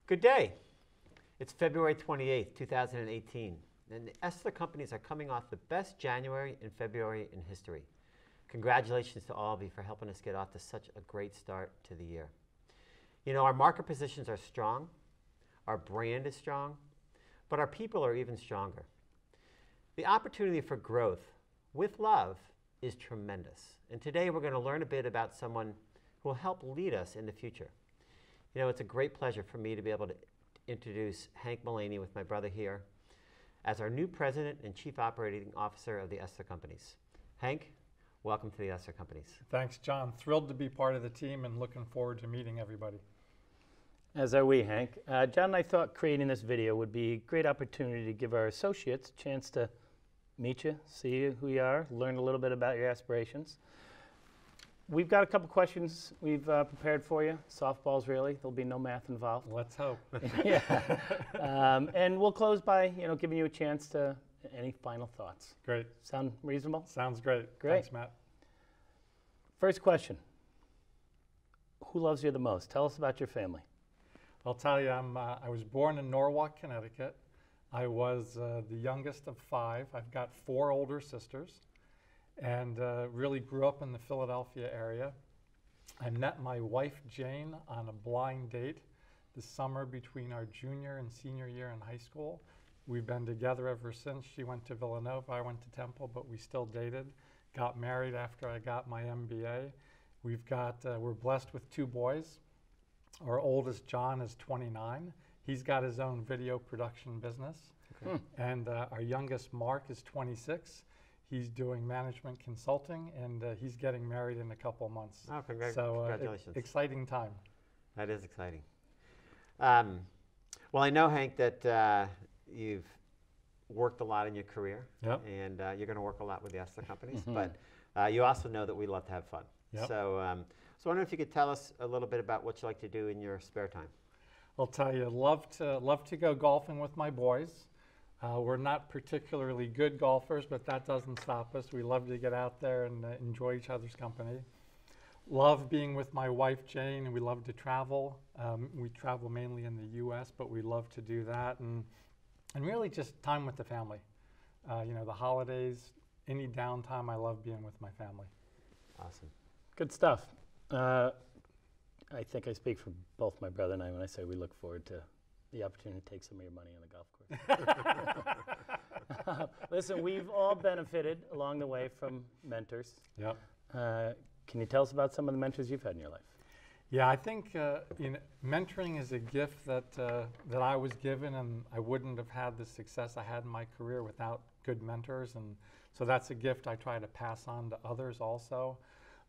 Good day. It's February 28th, 2018, and the Esler companies are coming off the best January and February in history. Congratulations to all of you for helping us get off to such a great start to the year. You know, our market positions are strong, our brand is strong, but our people are even stronger. The opportunity for growth with love is tremendous, and today we're going to learn a bit about someone who will help lead us in the future. You know, it's a great pleasure for me to be able to introduce Hank Mullany with my brother here as our new President and Chief Operating Officer of the Esler Companies. Hank, welcome to the Esler Companies. Thanks, John. Thrilled to be part of the team and looking forward to meeting everybody. As are we, Hank. John and I thought creating this video would be a great opportunity to give our associates a chance to meet you, see who you are, learn a little bit about your aspirations. We've got a couple questions we've prepared for you. Softballs, really. There'll be no math involved. Let's hope. Yeah. And we'll close by, giving you a chance to any final thoughts. Great. Sound reasonable? Sounds great. Great. Thanks, Matt. First question. Who loves you the most? Tell us about your family. I'll tell you, I was born in Norwalk, Connecticut. I was the youngest of 5. I've got 4 older sisters, and really grew up in the Philadelphia area. I met my wife, Jane, on a blind date the summer between our junior and senior year in high school. We've been together ever since. She went to Villanova, I went to Temple, but we still dated. Got married after I got my MBA. We're blessed with 2 boys. Our oldest, John, is 29. He's got his own video production business. Okay. And our youngest, Mark, is 26. He's doing management consulting, and he's getting married in a couple months. Oh, so, congratulations. Exciting time. That is exciting. Well, I know, Hank, that you've worked a lot in your career, yep. And you're going to work a lot with the Esler companies, but you also know that we love to have fun. Yep. So I wonder if you could tell us a little bit about what you like to do in your spare time. I'll tell you, love to go golfing with my boys. We're not particularly good golfers, but that doesn't stop us. We love to get out there and enjoy each other's company. Love being with my wife, Jane, and we love to travel. We travel mainly in the U.S., but we love to do that. And really just time with the family. The holidays, any downtime, I love being with my family. Awesome. Good stuff. I think I speak for both my brother and I when I say we look forward to the opportunity to take some of your money on the golf course. Listen, we've all benefited along the way from mentors. Yep. Can you tell us about some of the mentors you've had in your life? Yeah, I think mentoring is a gift that I was given, and I wouldn't have had the success I had in my career without good mentors, and so that's a gift I try to pass on to others also.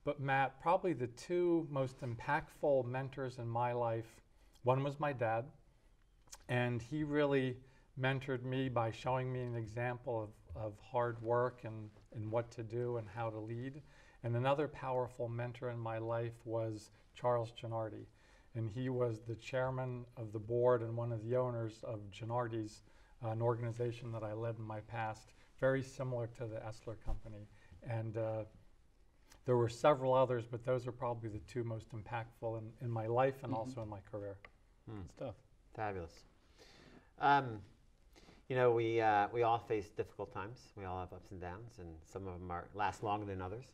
But Matt, probably the 2 most impactful mentors in my life, one was my dad, and he really mentored me by showing me an example of hard work and what to do and how to lead. And another powerful mentor in my life was Charles Gennardi, and he was the chairman of the board and one of the owners of Gennardi's, an organization that I led in my past, very similar to the Esler company. And there were several others, but those are probably the 2 most impactful in my life and also in my career. Stuff. Fabulous. We all face difficult times. We all have ups and downs, and some of them last longer than others.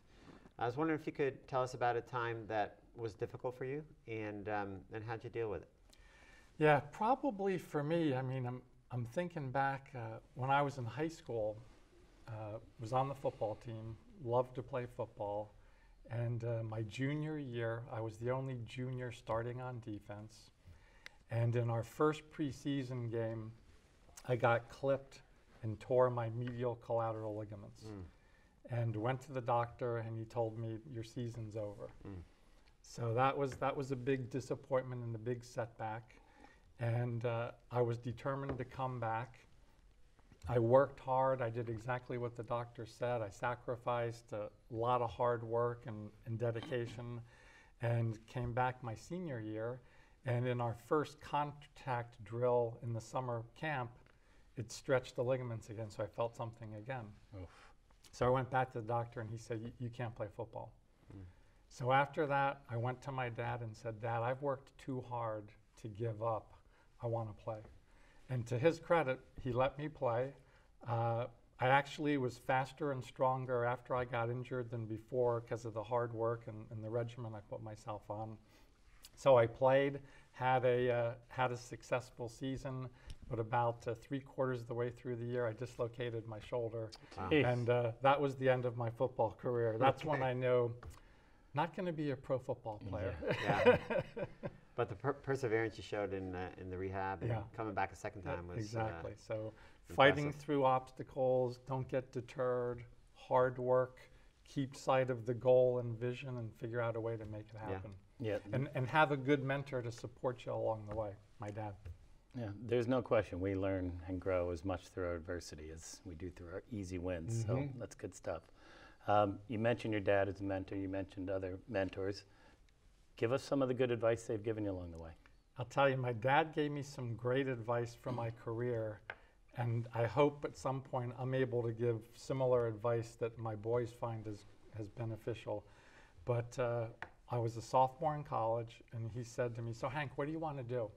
I was wondering if you could tell us about a time that was difficult for you, and how'd you deal with it? Yeah, probably for me, I'm thinking back when I was in high school, was on the football team, loved to play football, and my junior year, I was the only junior starting on defense, and in our first preseason game, I got clipped and tore my medial collateral ligaments. And went to the doctor, and he told me, your season's over. So that was a big disappointment and a big setback. And I was determined to come back. I worked hard. I did exactly what the doctor said. I sacrificed a lot of hard work and dedication, and came back my senior year. And in our first contact drill in the summer camp, it stretched the ligaments again, so I felt something again. Oof. So I went back to the doctor, and he said, you can't play football. So after that, I went to my dad and said, Dad, I've worked too hard to give up. I want to play. And to his credit, he let me play. I actually was faster and stronger after I got injured than before because of the hard work and the regimen I put myself on. So I played, had a successful season, but about 3/4 of the way through the year, I dislocated my shoulder. Wow. And that was the end of my football career. That's when I know not going to be a pro football player. Yeah. But the perseverance you showed in the rehab and Yeah. coming back a second time was exactly. So impressive. fighting through obstacles, don't get deterred, hard work, keep sight of the goal and vision, and figure out a way to make it happen. Yeah. And have a good mentor to support you along the way. My dad. Yeah, there's no question we learn and grow as much through our adversity as we do through our easy wins. So that's good stuff. You mentioned your dad as a mentor. You mentioned other mentors. Give us some of the good advice they've given you along the way. I'll tell you, my dad gave me some great advice for my career, and I hope at some point I'm able to give similar advice that my boys find as beneficial. But I was a sophomore in college, and he said to me, "So Hank, what do you want to do?"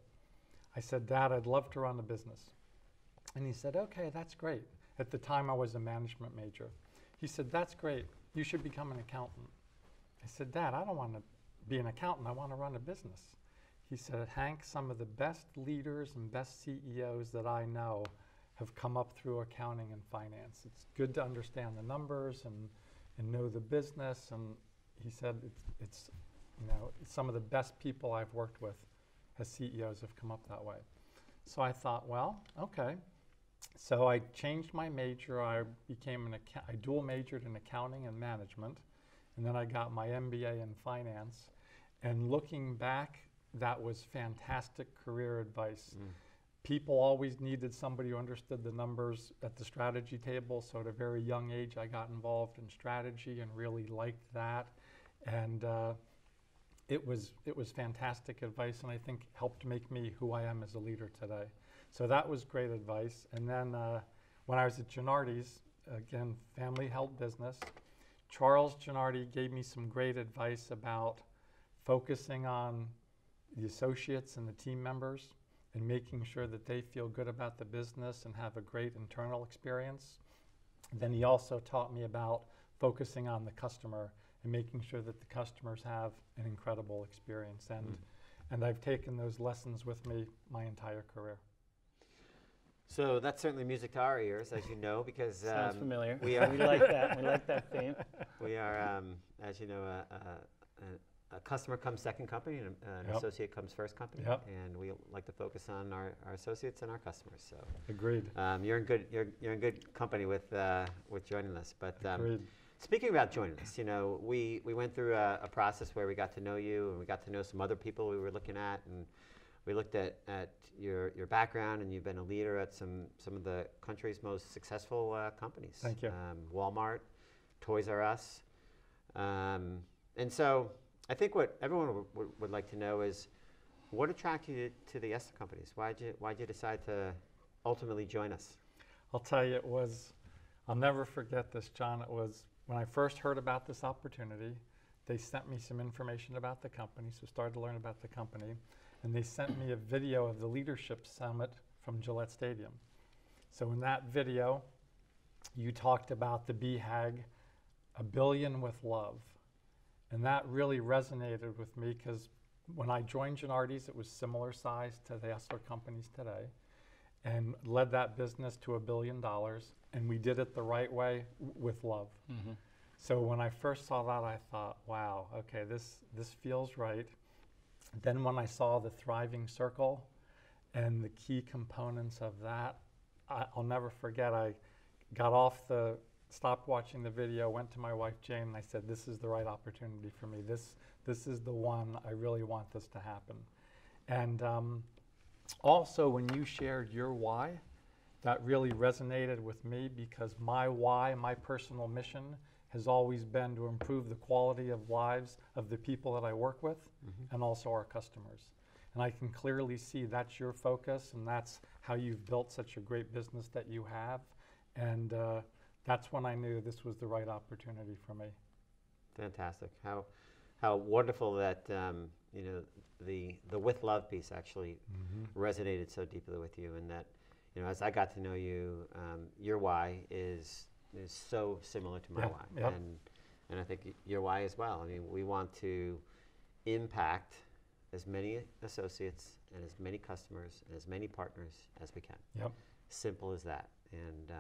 I said, "Dad, I'd love to run a business." And he said, "Okay, that's great." At the time, I was a management major. He said, "That's great. You should become an accountant." I said, "Dad, I don't want to be an accountant. I want to run a business." He said, "Hank, some of the best leaders and best CEOs that I know have come up through accounting and finance. It's good to understand the numbers and know the business." And he said, it's some of the best people I've worked with as CEOs have come up that way. So I thought, well, okay. So I changed my major. I became I dual majored in accounting and management, and then I got my MBA in finance. And looking back, that was fantastic career advice. People always needed somebody who understood the numbers at the strategy table. So at a very young age, I got involved in strategy and really liked that. And it was fantastic advice, and I think helped make me who I am as a leader today. So that was great advice. And then when I was at Gennardi's, again, family-held business, Charles Gennardi gave me some great advice about focusing on the associates and the team members and making sure that they feel good about the business and have a great internal experience. Then he also taught me about focusing on the customer and making sure that the customers have an incredible experience. And I've taken those lessons with me my entire career. So that's certainly music to our ears, as you know, because Sounds familiar. we like that. We like that theme. We are, as you know, a customer comes second company, and an associate comes first company, and we like to focus on our associates and our customers. So Agreed. You're in good company with joining us. But Agreed. speaking about joining us, we went through a process where we got to know you, and we got to know some other people we were looking at, and we looked at your background, and you've been a leader at some of the country's most successful companies. Thank you. Walmart, Toys R Us, and so I think what everyone would like to know is what attracted you to the Esler companies? Why'd you decide to ultimately join us? I'll tell you, I'll never forget this, John. It was when I first heard about this opportunity, they sent me some information about the company, so started to learn about the company, and they sent me a video of the leadership summit from Gillette Stadium. So in that video, you talked about the BHAG, a billion with love. And that really resonated with me because when I joined Gennardi's, it was similar size to the Esler companies today, and led that business to $1 billion. And we did it the right way with love. So when I first saw that, I thought, wow, okay, this feels right. Then when I saw the thriving circle and the key components of that, I'll never forget, I stopped watching the video, went to my wife Jane, and I said, "This is the right opportunity for me. This is the one. I really want this to happen." And also, when you shared your why, that really resonated with me because my why, my personal mission, has always been to improve the quality of lives of the people that I work with, and also our customers. And I can clearly see that's your focus, and that's how you've built such a great business that you have. And that's when I knew this was the right opportunity for me. Fantastic. How how wonderful that you know the with love piece actually resonated so deeply with you, and that as I got to know you, your why is so similar to my why, Yep. and I think your why as well. I mean, we want to impact as many associates and as many customers and as many partners as we can. Yep. Simple as that. And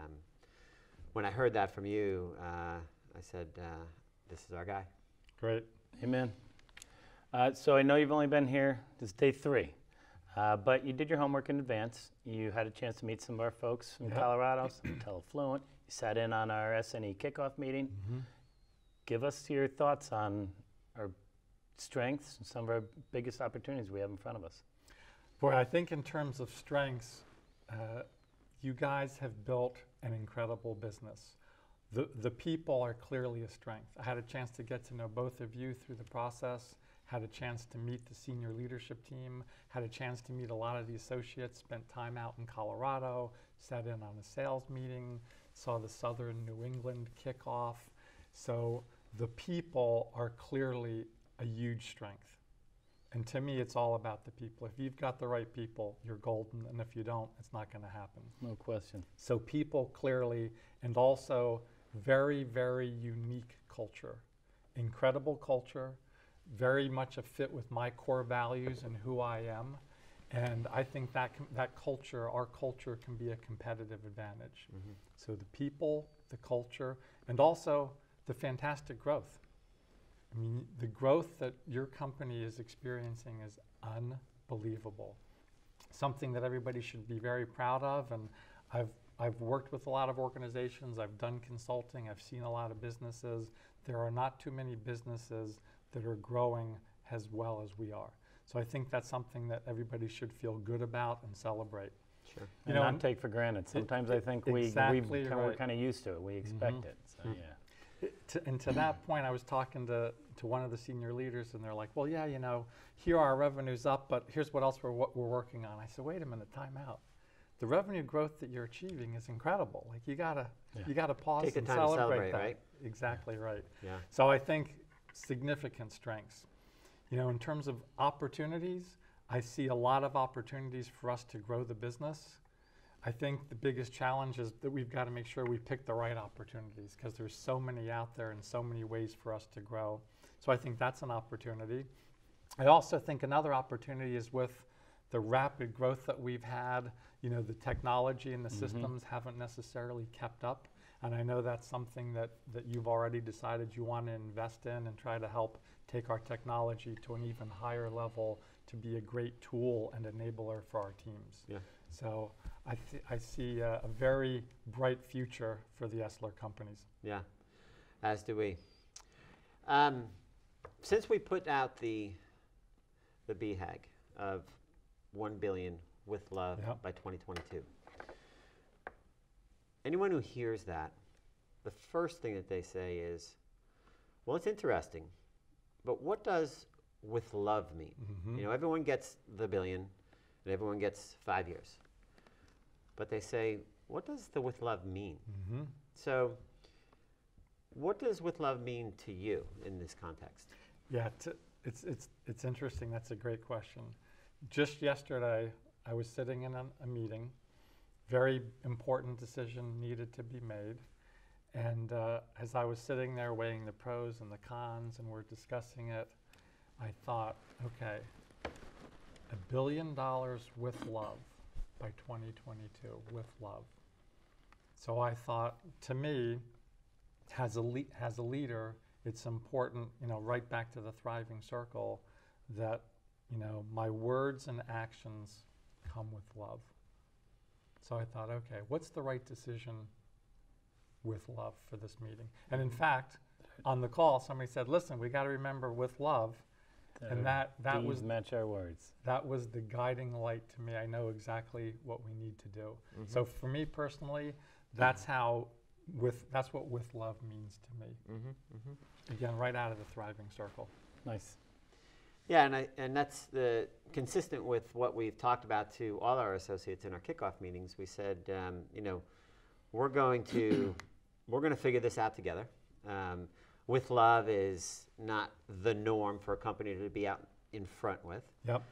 when I heard that from you, I said, this is our guy. Great. Amen. So I know you've only been here, this is day 3, but you did your homework in advance. You had a chance to meet some of our folks from Colorado, some Telefluent. You sat in on our SNE kickoff meeting. Give us your thoughts on our strengths and some of our biggest opportunities we have in front of us. Boy, I think in terms of strengths, you guys have built an incredible business. The people are clearly a strength. I had a chance to get to know both of you through the process, had a chance to meet the senior leadership team, had a chance to meet a lot of the associates, spent time out in Colorado, sat in on a sales meeting, saw the Southern New England kickoff. So the people are clearly a huge strength. And to me, it's all about the people. If you've got the right people, you're golden, and if you don't, it's not going to happen. No question. So people clearly, and also very, very unique culture. Incredible culture, very much a fit with my core values and who I am. And I think that culture, our culture, can be a competitive advantage. So the people, the culture, and also the fantastic growth. I mean, the growth that your company is experiencing is unbelievable. Something that everybody should be very proud of. And I've worked with a lot of organizations. I've done consulting. I've seen a lot of businesses. There are not too many businesses that are growing as well as we are. So I think that's something that everybody should feel good about and celebrate. Sure. And not take for granted. Sometimes I think we're kind of used to it. We expect it. So, yeah. And to that point, I was talking to one of the senior leaders, and they're like, well, yeah, here our revenue's up, but here's what else we're working on. I said, wait a minute, time out. The revenue growth that you're achieving is incredible. Like, you gotta pause Take the and time to celebrate that. right? Exactly right. Yeah. So I think significant strengths. In terms of opportunities, I see a lot of opportunities for us to grow the business. I think the biggest challenge is that we've got to make sure we pick the right opportunities, because there's so many out there and so many ways for us to grow. So I think that's an opportunity. I also think another opportunity is with the rapid growth that we've had. The technology and the systems haven't necessarily kept up. And I know that's something that you've already decided you want to invest in and try to help take our technology to an even higher level to be a great tool and enabler for our teams. Yeah. So I see a very bright future for the Esler companies. Yeah, as do we. Since we put out the BHAG of 1 billion with love by 2022, anyone who hears that, the first thing that they say is, well, it's interesting, but what does with love mean? Everyone gets the billion, and everyone gets 5 years. But they say, what does the with love mean? So what does with love mean to you in this context? Yeah, it's interesting. That's a great question. Just yesterday, I was sitting in a meeting. Very important decision needed to be made. And as I was sitting there weighing the pros and the cons, and we're discussing it, I thought, okay, $1 billion with love by 2022, with love. So I thought, to me, as a leader, it's important, right back to the thriving circle, that, my words and actions come with love. So I thought, okay, what's the right decision with love for this meeting? And in fact, on the call, somebody said, listen, we got to remember with love. And that was match our words. That was the guiding light to me. I know exactly what we need to do. So for me personally, that's what with love means to me. Again, right out of the thriving circle. Nice. Yeah, and that's consistent with what we've talked about to all our associates in our kickoff meetings. We said, we're going to figure this out together. with love is not the norm for a company to be out in front with. Yep.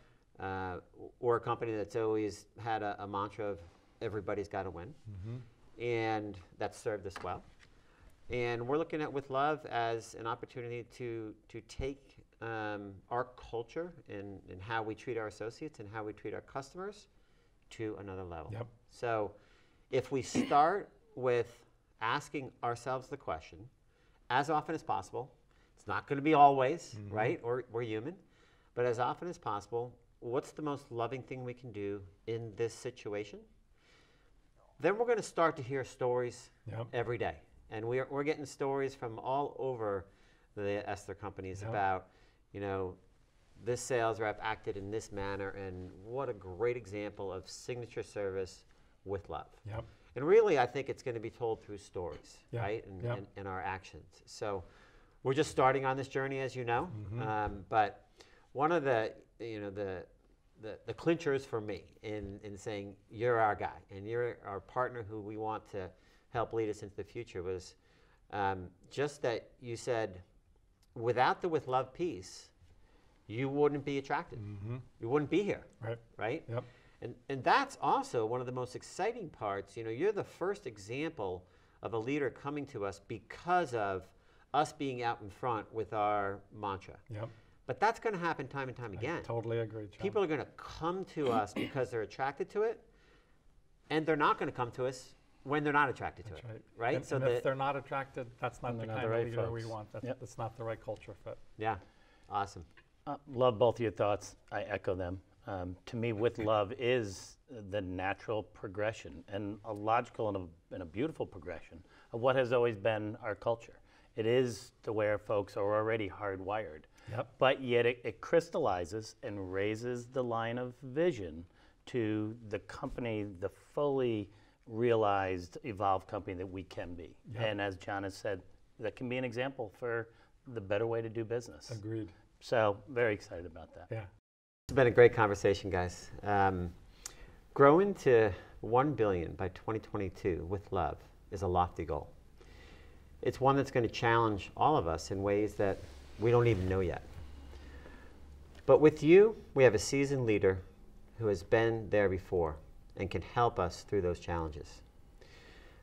Or a company that's always had a mantra of everybody's got to win. And that's served us well. And we're looking at With Love as an opportunity to take our culture and how we treat our associates and how we treat our customers to another level. Yep. So if we start with asking ourselves the question, as often as possible, it's not going to be always, right? Or we're human, but as often as possible, what's the most loving thing we can do in this situation? Then we're going to start to hear stories every day. And we're getting stories from all over the Esler companies about, you know, this sales rep acted in this manner, and what a great example of signature service with love. Yep. And really, I think it's going to be told through stories, Yeah. right? And our actions. So we're just starting on this journey, as you know. But one of the, you know, the clinchers for me in saying you're our guy and you're our partner who we want to help lead us into the future was just that you said, without the With Love piece, you wouldn't be attracted. You wouldn't be here, right? Yep. And that's also one of the most exciting parts. You know, you're the first example of a leader coming to us because of us being out in front with our mantra. Yep. But that's going to happen time and time again. I totally agree, John. People are going to come to us because they're attracted to it, and they're not going to come to us when they're not attracted to That's it. right. Right? And if they're not attracted, that's not the they're not kind the of right leader we folks. want. That's not the right culture fit. Yeah. Awesome. Love both of your thoughts. I echo them. To me, With Love is the natural progression and a logical and a beautiful progression of what has always been our culture. It is to where folks are already hardwired. Yep. But yet it crystallizes and raises the line of vision to the company, the fully realized, evolved company that we can be. Yep. And as John has said, that can be an example for the better way to do business. Agreed. So very excited about that. Yeah. It's been a great conversation, guys. Growing to 1 billion by 2022 with love is a lofty goal. It's one that's going to challenge all of us in ways that we don't even know yet. But with you, we have a seasoned leader who has been there before and can help us through those challenges.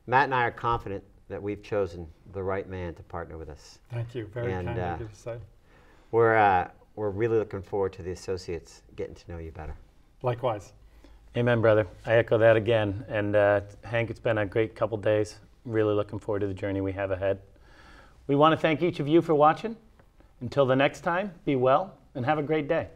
Matt and I are confident that we've chosen the right man to partner with us. Thank you. Very kind of you to say. We're really looking forward to the associates getting to know you better. Likewise. Amen, brother. I echo that again. And Hank, it's been a great couple days. Really looking forward to the journey we have ahead. We want to thank each of you for watching. Until the next time, be well and have a great day.